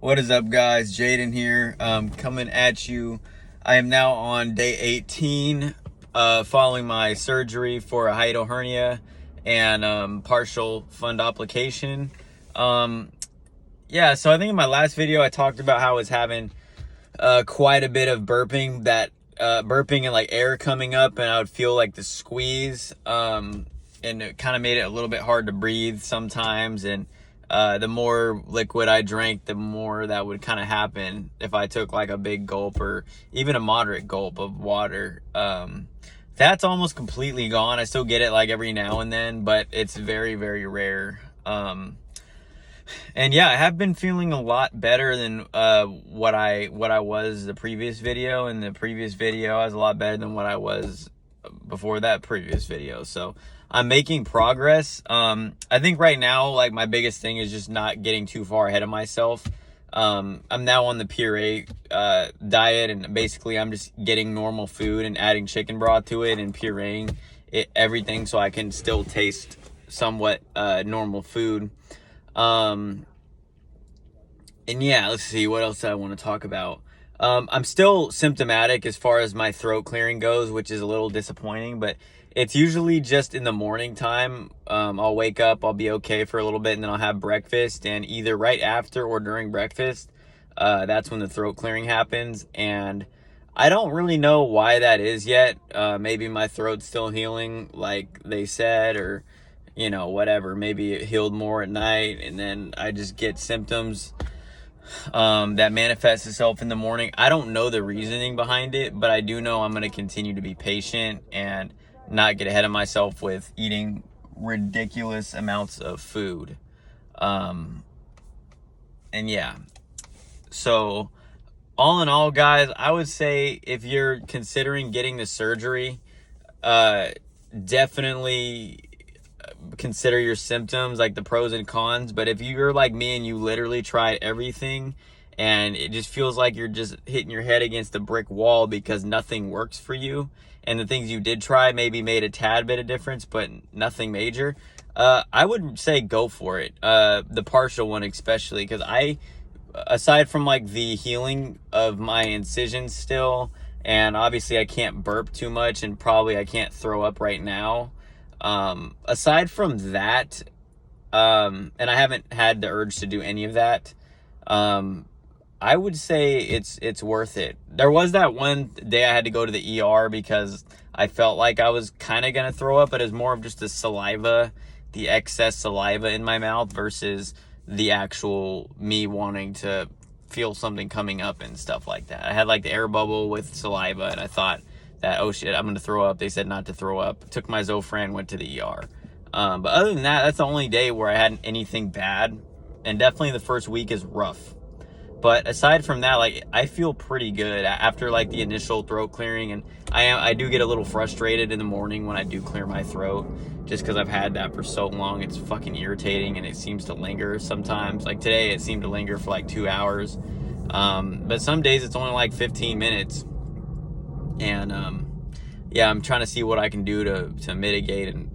What is up, guys? Jaden here, coming at you. I am now on day 18 following my surgery for a hiatal hernia and partial fundoplication. So I think in my last video I talked about how I was having quite a bit of burping and like air coming up, and I would feel like the squeeze, and it kind of made it a little bit hard to breathe sometimes. And the more liquid I drank, the more that would kind of happen if I took like a big gulp or even a moderate gulp of water. That's almost completely gone. I still get it like every now and then, but it's very, very rare. And yeah, I have been feeling a lot better than what I was the previous video. In the previous video, I was a lot better than what I was before that previous video. So I'm making progress. I think right now, like, my biggest thing is just not getting too far ahead of myself. I'm now on the puree diet, and basically I'm just getting normal food and adding chicken broth to it and pureeing everything so I can still taste somewhat normal food. And yeah, let's see what else I want to talk about. I'm still symptomatic as far as my throat clearing goes, which is a little disappointing, but it's usually just in the morning time. I'll wake up, I'll be okay for a little bit, and then I'll have breakfast, and either right after or during breakfast, that's when the throat clearing happens. And I don't really know why that is yet. Maybe my throat's still healing like they said, or whatever. Maybe it healed more at night, and then I just get symptoms that manifests itself in the morning. I don't know the reasoning behind it, but I do know I'm going to continue to be patient and not get ahead of myself with eating ridiculous amounts of food. And yeah, so all in all, guys, I would say if you're considering getting the surgery, definitely consider your symptoms, like the pros and cons. But if you're like me and you literally tried everything and it just feels like you're just hitting your head against a brick wall because nothing works for you, and the things you did try maybe made a tad bit of difference but nothing major, I would say go for it. The partial one especially, because aside from like the healing of my incisions still, and obviously I can't burp too much, and probably I can't throw up right now. Aside from that, and I haven't had the urge to do any of that, I would say it's worth it. There was that one day I had to go to the ER because I felt like I was kind of going to throw up, but it was more of just the excess saliva in my mouth versus the actual me wanting to feel something coming up and stuff like that. I had like the air bubble with saliva, and I thought that, oh shit, I'm going to throw up. They said not to throw up. Took my Zofran, went to the ER. But other than that, that's the only day where I had anything bad. And definitely the first week is rough. But aside from that, like, I feel pretty good after like the initial throat clearing. And I do get a little frustrated in the morning when I do clear my throat, just because I've had that for so long. It's fucking irritating, and it seems to linger sometimes. Like today, it seemed to linger for like 2 hours. But some days it's only like 15 minutes. And yeah, I'm trying to see what I can do to mitigate and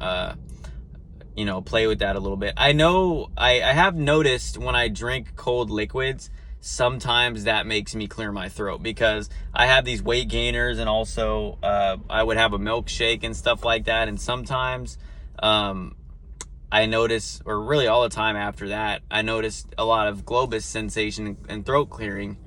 play with that a little bit. I know I have noticed when I drink cold liquids, sometimes that makes me clear my throat, because I have these weight gainers, and also I would have a milkshake and stuff like that, and sometimes I notice, or really all the time after that, I notice a lot of globus sensation and throat clearing,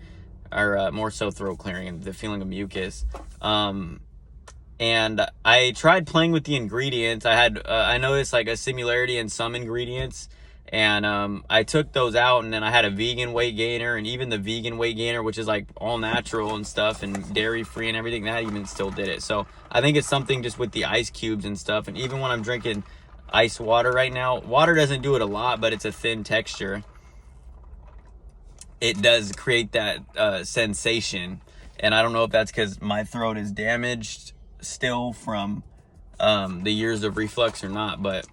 or more so throat clearing and the feeling of mucus. And I tried playing with the ingredients. I noticed like a similarity in some ingredients, and I took those out, and then I had a vegan weight gainer, and even the vegan weight gainer, which is like all natural and stuff and dairy free and everything, that even still did it. So I think it's something just with the ice cubes and stuff. And even when I'm drinking ice water right now, water doesn't do it a lot, but it's a thin texture. It does create that sensation. And I don't know if that's because my throat is damaged still from the years of reflux or not, but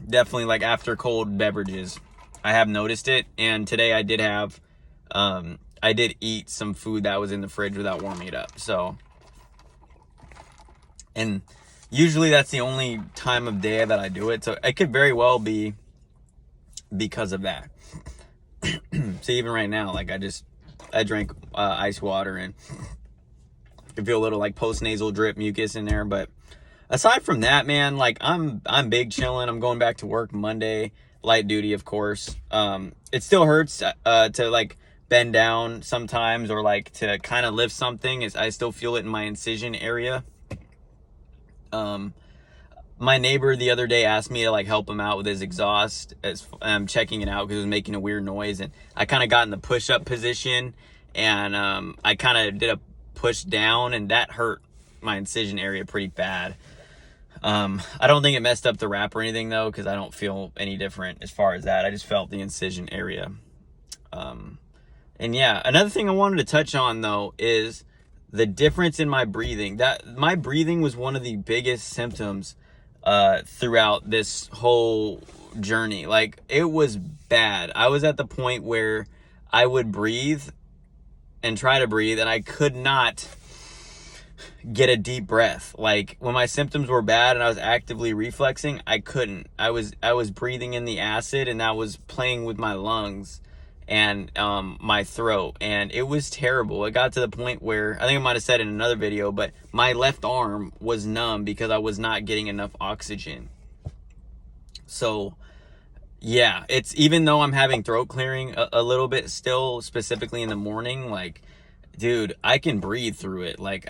definitely like after cold beverages, I have noticed it. And today I did eat some food that was in the fridge without warming it up. So, and usually that's the only time of day that I do it. So it could very well be because of that. See, even right now, like I drank ice water, and I feel a little like post-nasal drip mucus in there. But aside from that, man, like I'm big chilling. I'm going back to work Monday, light duty, of course. It still hurts to like bend down sometimes, or like to kind of lift something. I still feel it in my incision area. My neighbor the other day asked me to like help him out with his exhaust as I'm checking it out because it was making a weird noise, and I kind of got in the push-up position, and I kind of did a push down, and that hurt my incision area pretty bad. I don't think it messed up the wrap or anything though, because I don't feel any different as far as that. I just felt the incision area. And yeah, another thing I wanted to touch on though is the difference in my breathing. That my breathing was one of the biggest symptoms throughout this whole journey. Like, it was bad. I was at the point where I would breathe and try to breathe, and I could not get a deep breath. Like, when my symptoms were bad and I was actively reflexing, I couldn't. I was breathing in the acid, and that was playing with my lungs and my throat, and it was terrible. It got to the point where, I think I might have said in another video, but my left arm was numb because I was not getting enough oxygen. So yeah, it's, even though I'm having throat clearing a little bit still, specifically in the morning, like, dude, I can breathe through it. Like,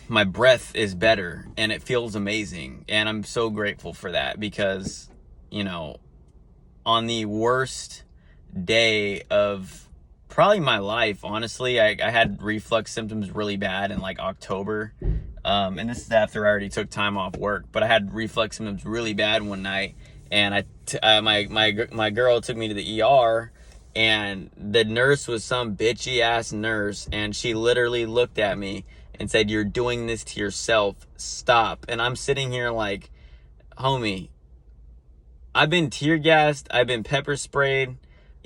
my breath is better, and it feels amazing, and I'm so grateful for that, because, you know, on the worst day of probably my life, honestly, I had reflux symptoms really bad in like October, and this is after I already took time off work, but I had reflux symptoms really bad one night, and my girl took me to the ER, and the nurse was some bitchy ass nurse, and she literally looked at me and said, "You're doing this to yourself, stop." And I'm sitting here like, homie, I've been tear gassed, I've been pepper sprayed,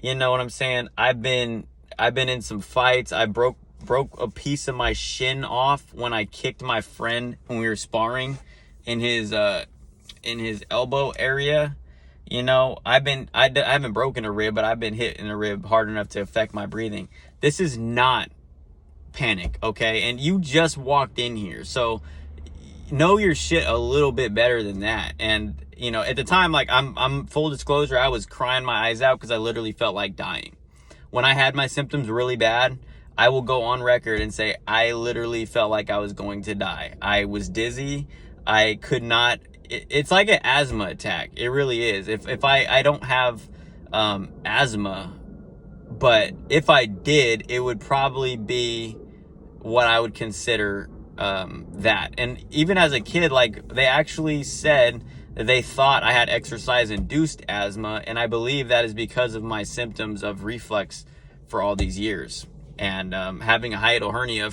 you know what I'm saying? I've been in some fights. I broke a piece of my shin off when I kicked my friend when we were sparring in his elbow area. You know, I haven't broken a rib, but I've been hit in a rib hard enough to affect my breathing. This is not panic, okay? And you just walked in here, so know your shit a little bit better than that. And you know, at the time, like, I'm full disclosure, I was crying my eyes out because I literally felt like dying. When I had my symptoms really bad, I will go on record and say I literally felt like I was going to die. I was dizzy. I could not. It's like an asthma attack. It really is. If I don't have asthma, but if I did, it would probably be what I would consider that. And even as a kid, like, they actually said that they thought I had exercise-induced asthma, and I believe that is because of my symptoms of reflux for all these years. And having a hiatal hernia,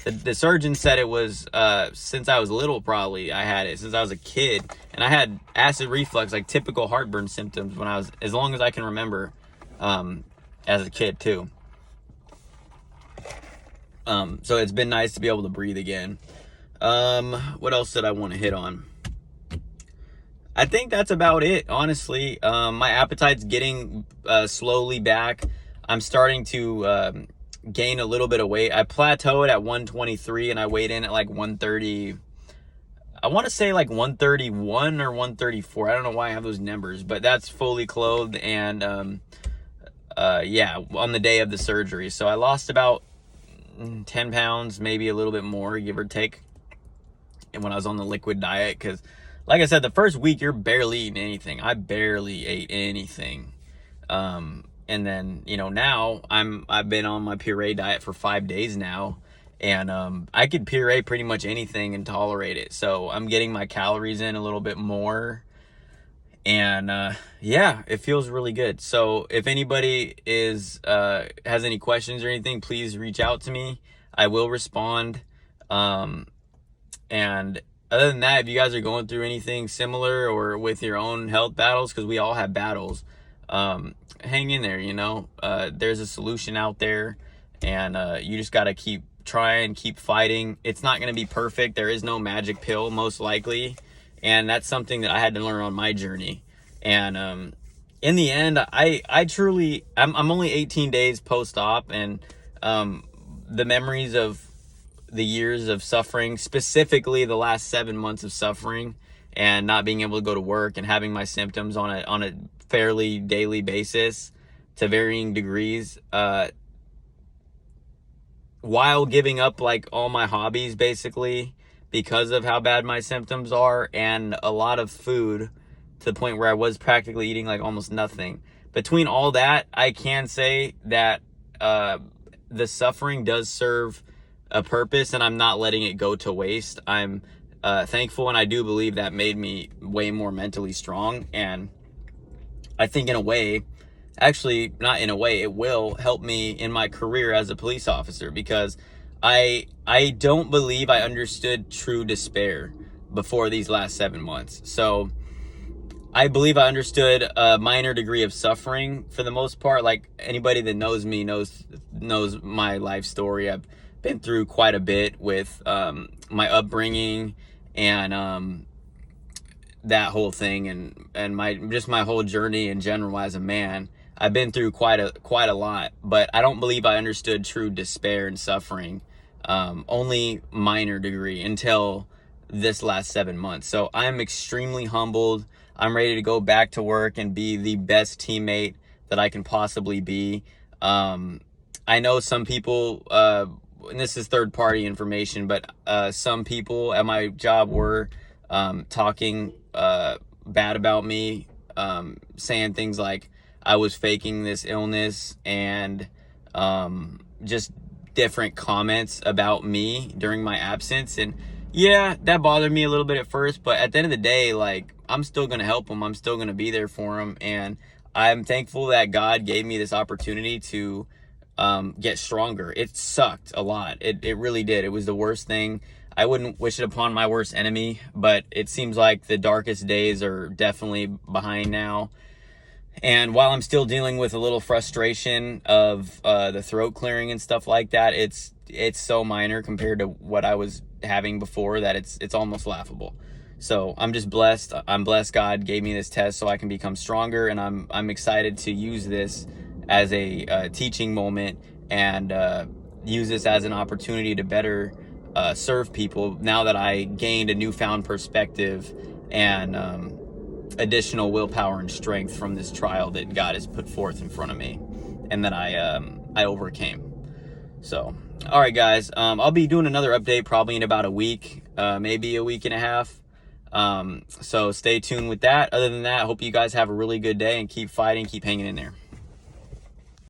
the surgeon said it was since I was little, probably. I had it since I was a kid, and I had acid reflux, like typical heartburn symptoms, when I was, as long as I can remember, as a kid too. So it's been nice to be able to breathe again. What else did I want to hit on? I think that's about it, honestly. My appetite's getting slowly back. I'm starting to gain a little bit of weight. I plateaued at 123, and I weighed in at like 130. I want to say like 131 or 134. I don't know why I have those numbers, but that's fully clothed, and yeah, on the day of the surgery. So I lost about 10 pounds, maybe a little bit more, give or take, and when I was on the liquid diet, because like I said, the first week you're barely eating anything. I barely ate anything. And then, you know, now I've been on my puree diet for 5 days now, and I could puree pretty much anything and tolerate it. So I'm getting my calories in a little bit more, and yeah, it feels really good. So if anybody has any questions or anything, please reach out to me. I will respond. And other than that, if you guys are going through anything similar or with your own health battles, because we all have battles, hang in there, you know. There's a solution out there, and you just got to keep trying, keep fighting. It's not going to be perfect. There is no magic pill, most likely, and that's something that I had to learn on my journey. And in the end, I truly, I'm only 18 days post-op, and the memories of the years of suffering, specifically the last 7 months of suffering and not being able to go to work and having my symptoms on a fairly daily basis to varying degrees, while giving up like all my hobbies basically because of how bad my symptoms are, and a lot of food to the point where I was practically eating like almost nothing. Between all that, I can say that the suffering does serve a purpose, and I'm not letting it go to waste. I'm thankful, and I do believe that made me way more mentally strong. And I think in a way, actually not in a way, it will help me in my career as a police officer, because I don't believe I understood true despair before these last 7 months. So I believe I understood a minor degree of suffering for the most part. Like, anybody that knows me knows my life story. I've been through quite a bit with my upbringing and that whole thing, and my whole journey in general as a man. I've been through quite a lot, but I don't believe I understood true despair and suffering, only minor degree, until this last 7 months. So I'm extremely humbled. I'm ready to go back to work and be the best teammate that I can possibly be. I know some people, and this is third party information, but some people at my job were talking bad about me, saying things like I was faking this illness, and just different comments about me during my absence. And yeah, that bothered me a little bit at first, but at the end of the day, like, I'm still going to help them. I'm still going to be there for them. And I'm thankful that God gave me this opportunity to get stronger. It sucked a lot. It really did. It was the worst thing. I wouldn't wish it upon my worst enemy, but it seems like the darkest days are definitely behind now. And while I'm still dealing with a little frustration of the throat clearing and stuff like that, it's so minor compared to what I was having before that it's almost laughable. So I'm just blessed. I'm blessed God gave me this test so I can become stronger, and I'm excited to use this as a teaching moment, and use this as an opportunity to better serve people now that I gained a newfound perspective and additional willpower and strength from this trial that God has put forth in front of me, and that I overcame. So, all right, guys, I'll be doing another update probably in about a week, maybe a week and a half. So stay tuned with that. Other than that, I hope you guys have a really good day and keep fighting, keep hanging in there.